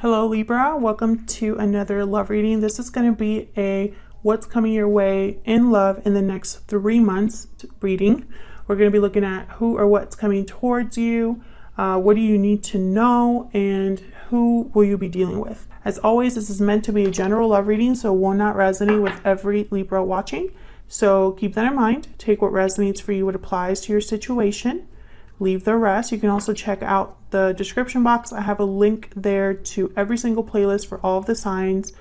Hello Libra, welcome to another love reading. This is going to be a what's coming your way in love in the next 3 months reading. We're going to be looking at who or what's coming towards you, what do you need to know, and who will you be dealing with. As always, this is meant to be a general love reading, so it will not resonate with every Libra watching. So keep that in mind. Take what resonates for you, what applies to your situation. Leave the rest. You can also check out the description box. I have a link there to every single playlist for all of the signs,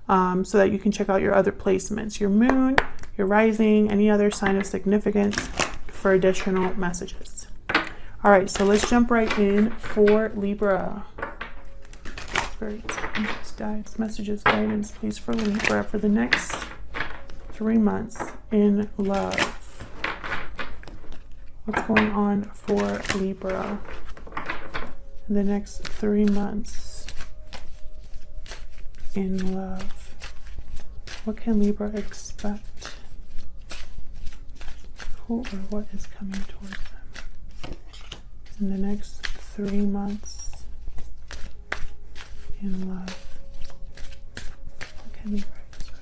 so that you can check out your other placements, your moon, your rising, any other sign of significance for additional messages. All right, so let's jump right in for Libra. Spirits, guides, messages, guidance, please, for Libra for the next 3 months in love. What's going on for Libra in the next 3 months in love? What can Libra expect? Who or what is coming towards them in the next 3 months in love? What can Libra expect?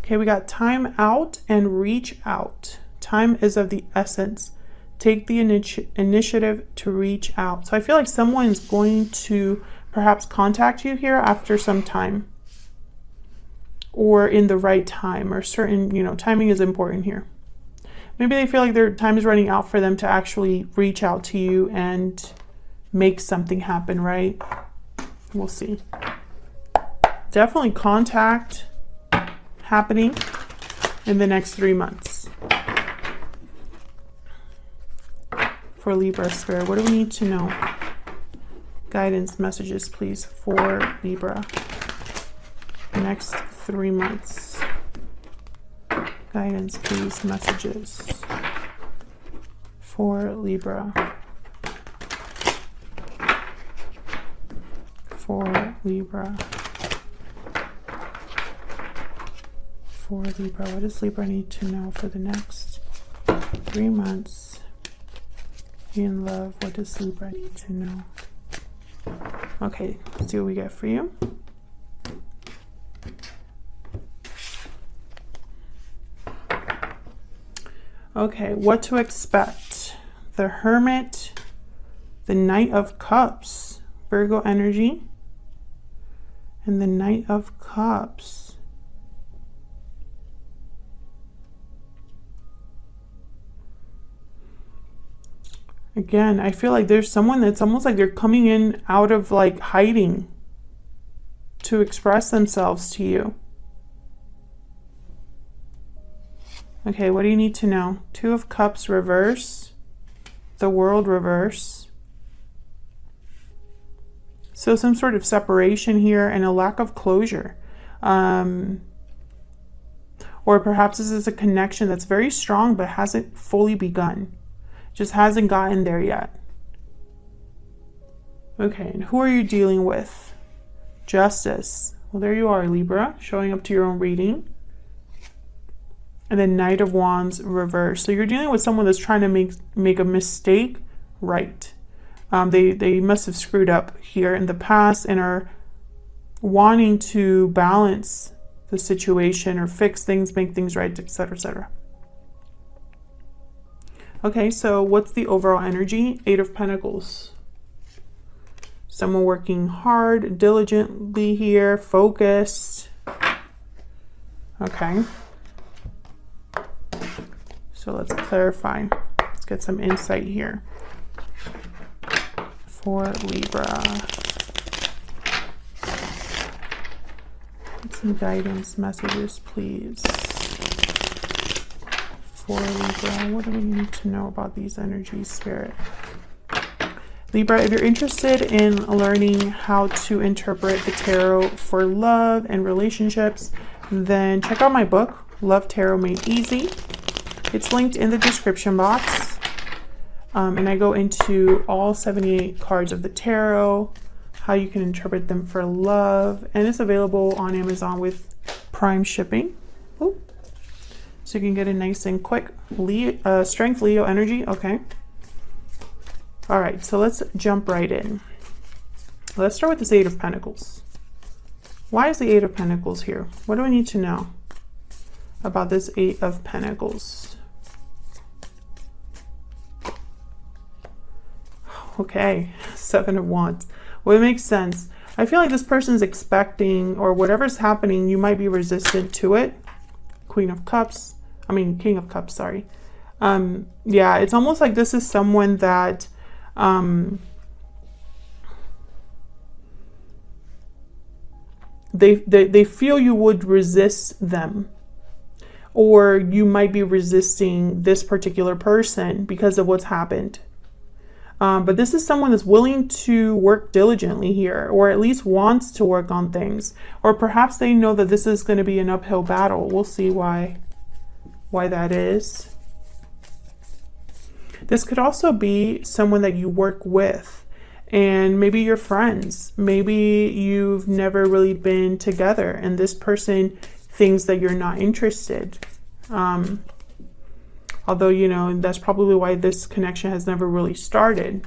Okay, we got time out and reach out. Time is of the essence. Take the initiative to reach out. So I feel like someone's going to perhaps contact you here after some time, or in the right time, or certain, timing is important here. Maybe they feel like their time is running out for them to actually reach out to you and make something happen, right? We'll see. Definitely contact happening in the next 3 months. For Libra Spirit, what do we need to know? Guidance messages, please, for Libra. The next 3 months. Guidance, please, messages for Libra. For Libra. For Libra, what does Libra need to know for the next 3 months in love? What does Libra need to know? Okay, let's see what we get for you. Okay, what to expect? The Hermit, the Knight of Cups, Virgo energy, and the Knight of Cups. Again, I feel like there's someone that's almost like they're coming in out of like hiding to express themselves to you. Okay, what do you need to know? Two of Cups reverse, the World reverse. So some sort of separation here and a lack of closure. Or perhaps this is a connection that's very strong but hasn't fully begun. Just hasn't gotten there yet. Okay, and who are you dealing with? Justice. Well, there you are, Libra, showing up to your own reading. And then Knight of Wands reverse. So you're dealing with someone that's trying to make a mistake right. They must have screwed up here in the past and are wanting to balance the situation or fix things, make things right, etc., etc. Okay, so what's the overall energy? 8 of Pentacles. Someone working hard, diligently here, focused. Okay. So let's clarify. Let's get some insight here for Libra. Get some guidance messages, please. For Libra, what do we need to know about these energies, Spirit? Libra, if you're interested in learning how to interpret the tarot for love and relationships, then check out my book, Love Tarot Made Easy. It's linked in the description box. And I go into all 78 cards of the tarot, how you can interpret them for love, and it's available on Amazon with Prime shipping. Ooh. So you can get it nice and quick. Strength, Leo energy. Okay. All right, so let's jump right in. Let's start with this Eight of Pentacles. Why is the Eight of Pentacles here? What do I need to know about this Eight of Pentacles? Okay, Seven of Wands. Well, it makes sense. I feel like this person's expecting, or whatever's happening, you might be resistant to it. King of Cups, sorry. Yeah, it's almost like this is someone that they feel you would resist them, or you might be resisting this particular person because of what's happened. But this is someone that's willing to work diligently here, or at least wants to work on things. Or perhaps they know that this is going to be an uphill battle. We'll see why that is. This could also be someone that you work with, and maybe you're friends. Maybe you've never really been together, and this person thinks that you're not interested. Although, you know, that's probably why this connection has never really started.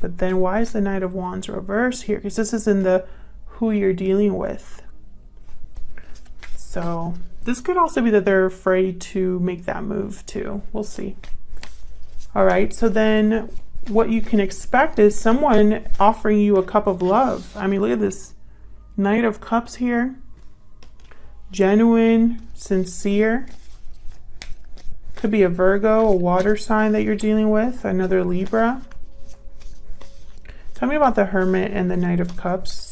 But then why is the Knight of Wands reversed here? Because this is in the who you're dealing with. So this could also be that they're afraid to make that move too. We'll see. All right, so then what you can expect is someone offering you a cup of love. I mean, look at this Knight of Cups here. Genuine, sincere. Could be a Virgo, a water sign that you're dealing with, another Libra. Tell me about the Hermit and the Knight of Cups.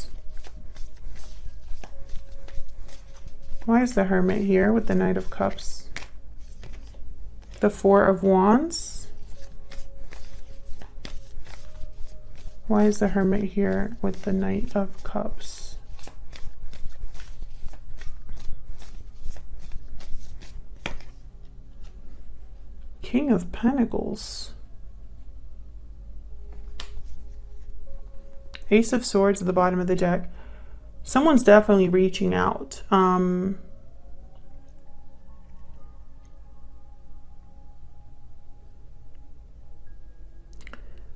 Why is the Hermit here with the Knight of Cups? The Four of Wands. Why is the Hermit here with the Knight of Cups? King of Pentacles. Ace of Swords at the bottom of the deck. Someone's definitely reaching out.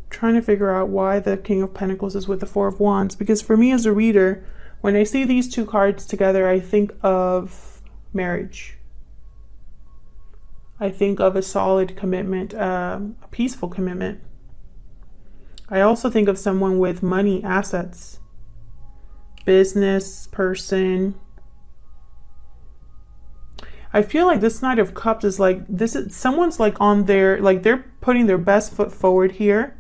Trying to figure out why the King of Pentacles is with the Four of Wands. Because for me as a reader, when I see these two cards together, I think of marriage. I think of a solid commitment, a peaceful commitment. I also think of someone with money, assets, business person. I feel like this Knight of Cups is like, this is someone's like on their, like they're putting their best foot forward here.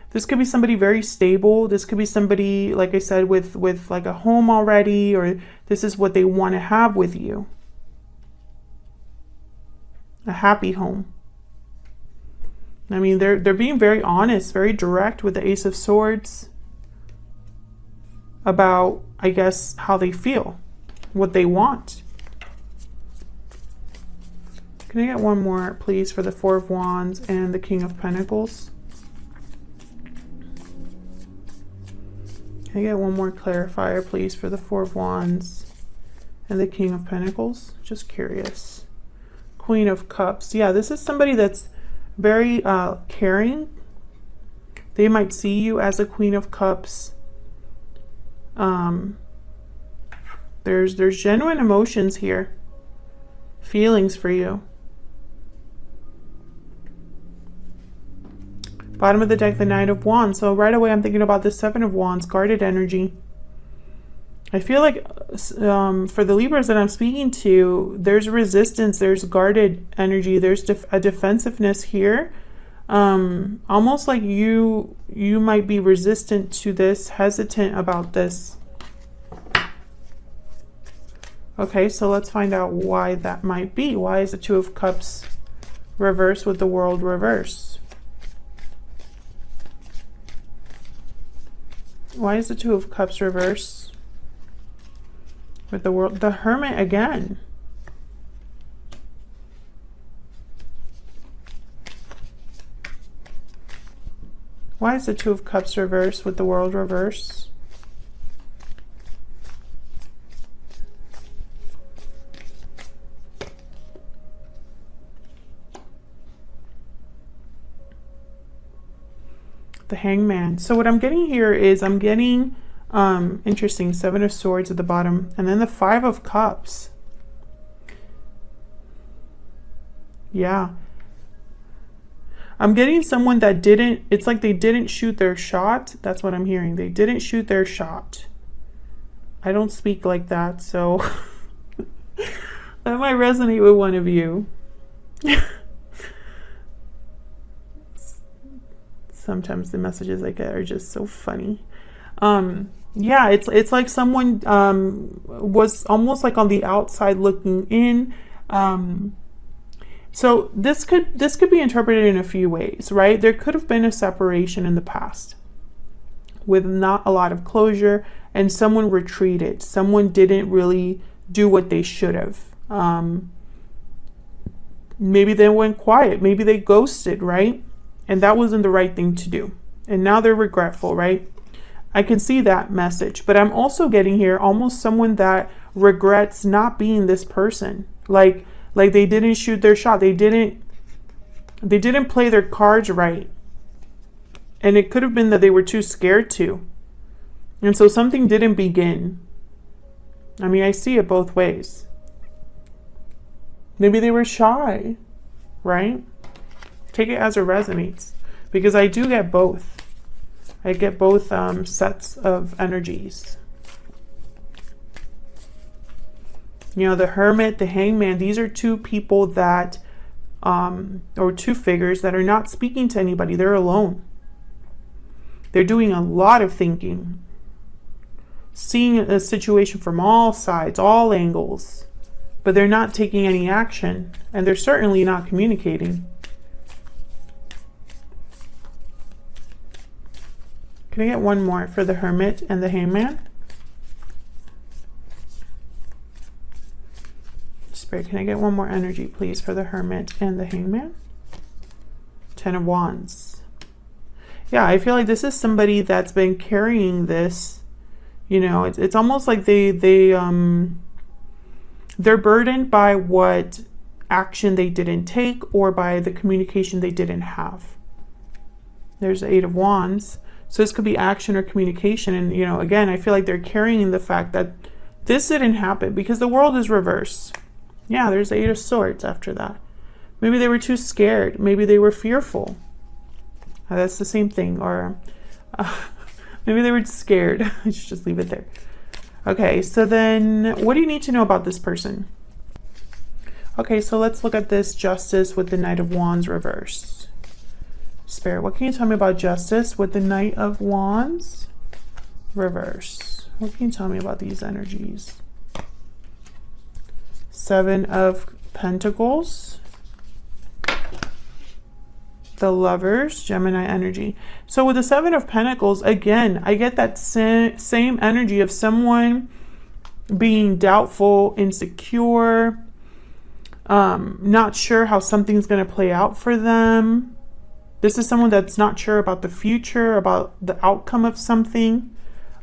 This could be somebody very stable. This could be somebody, like I said, with like a home already, or this is what they want to have with you. A happy home. I mean, they're being very honest, very direct with the Ace of Swords about, I guess, how they feel, what they want. Can I get one more, please, for the Four of Wands and the King of Pentacles? Can I get one more clarifier, please, for the Four of Wands and the King of Pentacles? Just curious. Queen of Cups. Yeah, this is somebody that's very caring. They might see you as a Queen of Cups. There's genuine emotions here. Feelings for you. Bottom of the deck, the Knight of Wands. So right away I'm thinking about the Seven of Wands, guarded energy. I feel like for the Libras that I'm speaking to, there's resistance, there's guarded energy, there's a defensiveness here. Almost like you might be resistant to this, hesitant about this. Okay, so let's find out why that might be. Why is the Two of Cups reversed with the World reversed? Why is the Two of Cups reversed with the World? The Hermit again. Why is the Two of Cups reversed with the World reversed? The Hangman. So what I'm getting here is I'm getting interesting, 7 of Swords at the bottom, and then the 5 of Cups. Yeah, I'm getting someone that didn't, it's like they didn't shoot their shot. That's what I'm hearing. They didn't shoot their shot. I don't speak like that, so that might resonate with one of you. Sometimes the messages I get are just so funny. Yeah, it's like someone was almost like on the outside looking in. So this could be interpreted in a few ways, right? There could have been a separation in the past with not a lot of closure, and someone retreated. Someone didn't really do what they should have. Maybe they went quiet. Maybe they ghosted, right? And that wasn't the right thing to do. And now they're regretful, right? I can see that message. But I'm also getting here almost someone that regrets not being this person. Like they didn't shoot their shot. They didn't play their cards right. And it could have been that they were too scared to. And so something didn't begin. I mean, I see it both ways. Maybe they were shy, right? Take it as it resonates, because I do get both. I get both sets of energies. You know, the Hermit, the Hangman, these are two people that, or two figures that are not speaking to anybody. They're alone. They're doing a lot of thinking, seeing a situation from all sides, all angles, but they're not taking any action, and they're certainly not communicating. Can I get one more for the Hermit and the Hangman? Spirit, can I get one more energy, please, for the Hermit and the Hangman? 10 of Wands. Yeah, I feel like this is somebody that's been carrying this. You know, it's almost like they're burdened by what action they didn't take or by the communication they didn't have. There's the 8 of Wands. So this could be action or communication. And, you know, again, I feel like they're carrying the fact that this didn't happen because the world is reversed. Yeah, there's the 8 of Swords after that. Maybe they were too scared. Maybe they were fearful. That's the same thing. Or maybe they were scared. I should just leave it there. Okay, so then what do you need to know about this person? Okay, so let's look at this Justice with the Knight of Wands reverse. Spirit, what can you tell me about Justice with the Knight of Wands reverse? What can you tell me about these energies? 7 of Pentacles. The Lovers, Gemini energy. So with the 7 of Pentacles, again, I get that same energy of someone being doubtful, insecure, not sure how something's going to play out for them. This is someone that's not sure about the future, about the outcome of something.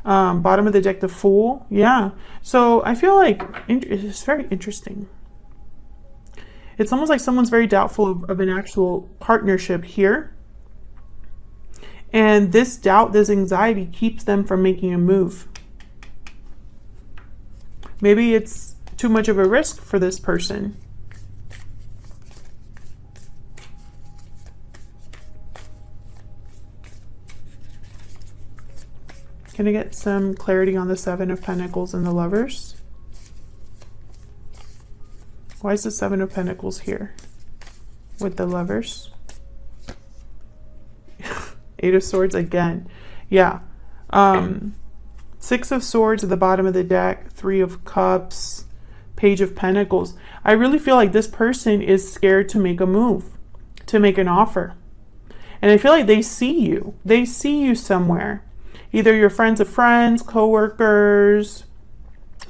Bottom of the deck, the Fool. Yeah. So I feel like it's very interesting. It's almost like someone's very doubtful of an actual partnership here. And this doubt, this anxiety keeps them from making a move. Maybe it's too much of a risk for this person. Can I get some clarity on the 7 of Pentacles and the Lovers? Why is the 7 of Pentacles here with the Lovers? 8 of Swords again. Yeah. 6 of Swords at the bottom of the deck. 3 of Cups. Page of Pentacles. I really feel like this person is scared to make a move, to make an offer. And I feel like they see you. They see you somewhere. Either you're friends of friends, co-workers.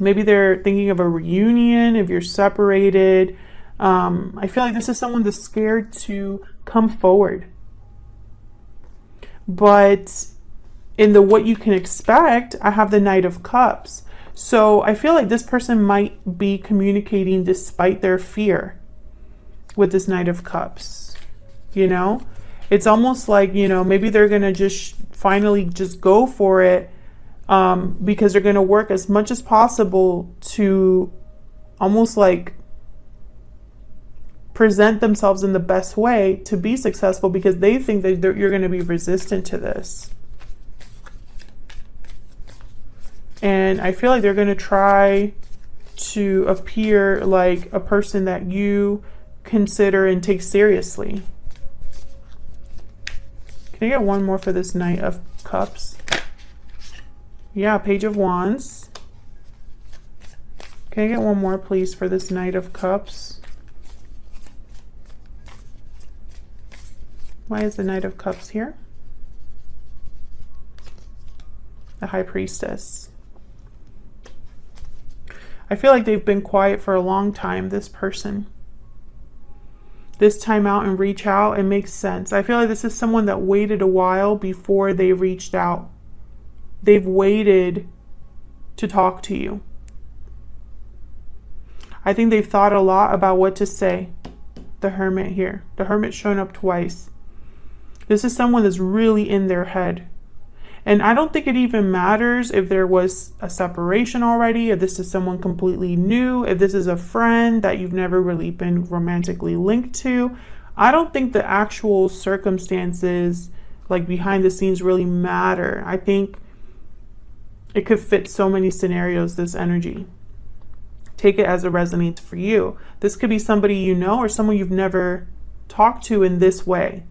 Maybe they're thinking of a reunion if you're separated. I feel like this is someone that's scared to come forward. But in the what you can expect, I have the Knight of Cups. So I feel like this person might be communicating despite their fear with this Knight of Cups. You know? It's almost like, you know, maybe they're going to just finally just go for it, because they're going to work as much as possible to almost like present themselves in the best way to be successful, because they think that you're going to be resistant to this. And I feel like they're going to try to appear like a person that you consider and take seriously. Can I get one more for this Knight of Cups? Yeah, Page of Wands. Can I get one more, please, for this Knight of Cups? Why is the Knight of Cups here? The High Priestess. I feel like they've been quiet for a long time, this person. This time out and reach out, it makes sense. I feel like this is someone that waited a while before they reached out. They've waited to talk to you. I think they've thought a lot about what to say. The Hermit here. The Hermit showing up twice. This is someone that's really in their head. And I don't think it even matters if there was a separation already, if this is someone completely new, if this is a friend that you've never really been romantically linked to. I don't think the actual circumstances, like behind the scenes, really matter. I think it could fit so many scenarios, this energy. Take it as it resonates for you. This could be somebody you know or someone you've never talked to in this way.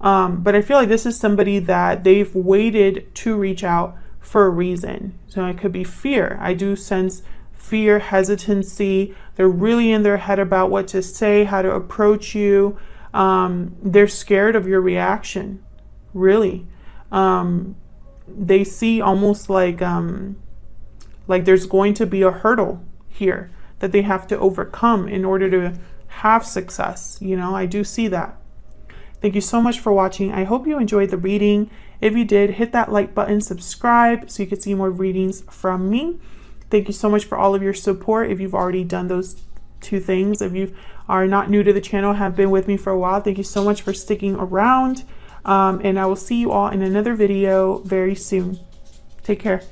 But I feel like this is somebody that they've waited to reach out for a reason. So it could be fear. I do sense fear, hesitancy. They're really in their head about what to say, how to approach you. They're scared of your reaction, really. They see almost like there's going to be a hurdle here that they have to overcome in order to have success. You know, I do see that. Thank you so much for watching. I hope you enjoyed the reading. If you did, hit that like button, subscribe so you can see more readings from me. Thank you so much for all of your support. If you've already done those two things, if you are not new to the channel, have been with me for a while, thank you so much for sticking around. And I will see you all in another video very soon. Take care.